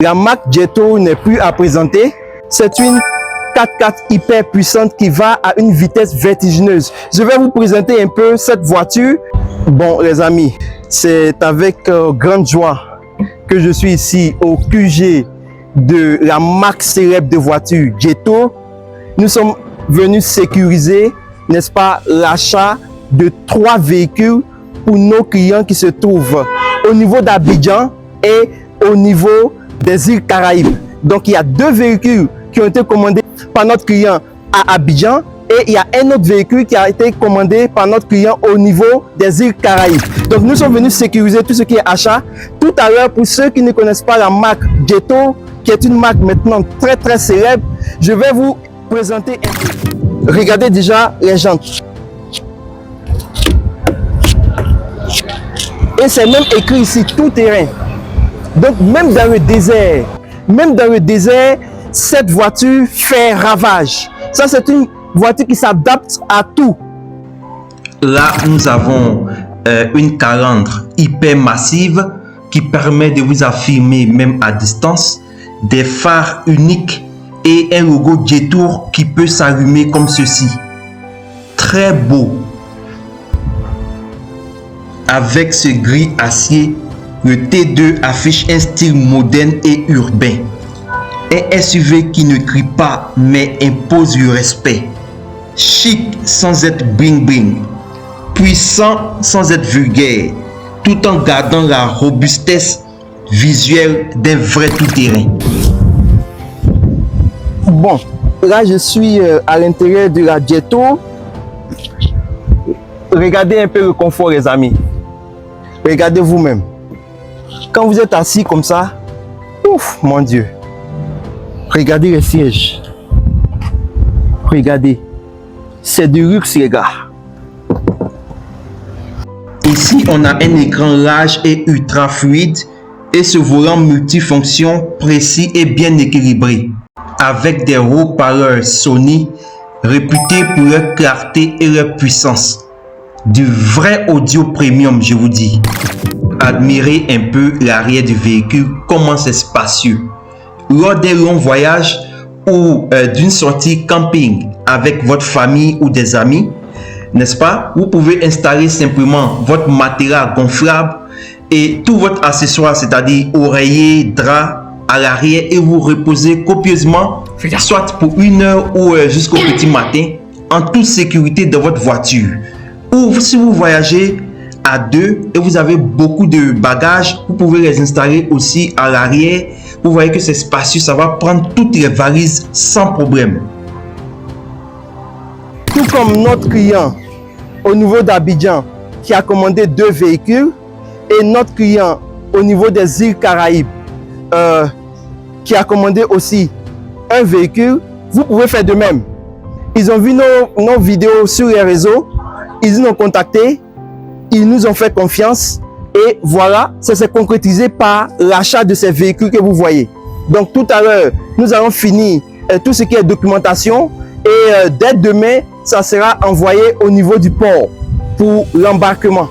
La marque Jetto n'est plus à présenter. C'est une 4x4 hyper puissante qui va à une vitesse vertigineuse. Je vais vous présenter un peu cette voiture. Bon les amis, c'est avec grande joie que je suis ici au QG de la marque célèbre de voitures Jetto. Nous sommes venus sécuriser, n'est-ce pas, l'achat de 3 véhicules pour nos clients qui se trouvent au niveau d'Abidjan et au niveau des îles Caraïbes. Donc il y a 2 véhicules qui ont été commandés par notre client à Abidjan et il y a un autre véhicule qui a été commandé par notre client au niveau des îles Caraïbes. Donc nous sommes venus sécuriser tout ce qui est achat. Tout à l'heure, pour ceux qui ne connaissent pas la marque Jetto, qui est une marque maintenant très célèbre, je vais vous présenter un peu. Regardez déjà les jantes. Et c'est même écrit ici tout terrain. Donc même dans le désert, cette voiture fait ravage. Ça, c'est une voiture qui s'adapte à tout. Là, nous avons une calandre hyper massive qui permet de vous affirmer même à distance, des phares uniques et un logo Jetto qui peut s'allumer comme ceci. Très beau. Avec ce gris acier, le T2 affiche un style moderne et urbain. Un SUV qui ne crie pas mais impose le respect. Chic sans être bling bling. Puissant sans être vulgaire. Tout en gardant la robustesse visuelle d'un vrai tout-terrain. Bon, là je suis à l'intérieur de la Jetto. Regardez un peu le confort les amis. Regardez vous-même. Quand vous êtes assis comme ça, ouf, mon Dieu. Regardez les sièges. Regardez. C'est du luxe, les gars. Ici, on a un écran large et ultra fluide et ce volant multifonction précis et bien équilibré. Avec des haut-parleurs Sony réputés pour leur clarté et leur puissance. Du vrai audio premium, je vous dis. Admirez un peu l'arrière du véhicule, comment c'est spacieux. Lors d'un long voyage ou d'une sortie camping avec votre famille ou des amis, n'est-ce pas? Vous pouvez installer simplement votre matelas gonflable et tout votre accessoire, c'est-à-dire oreiller, drap à l'arrière et vous reposez copieusement, soit pour 1 heure ou jusqu'au petit matin, en toute sécurité de votre voiture. Ou si vous voyagez à 2 et vous avez beaucoup de bagages, vous pouvez les installer aussi à l'arrière. Vous voyez que c'est spacieux, ça va prendre toutes les valises sans problème. Tout comme notre client au niveau d'Abidjan qui a commandé 2 véhicules et notre client au niveau des îles Caraïbes qui a commandé aussi un véhicule, vous pouvez faire de même. Ils ont vu nos vidéos sur les réseaux, ils nous ont contactés, ils nous ont fait confiance et voilà, ça s'est concrétisé par l'achat de ces véhicules que vous voyez. Donc tout à l'heure, nous allons finir tout ce qui est documentation et dès demain, ça sera envoyé au niveau du port pour l'embarquement.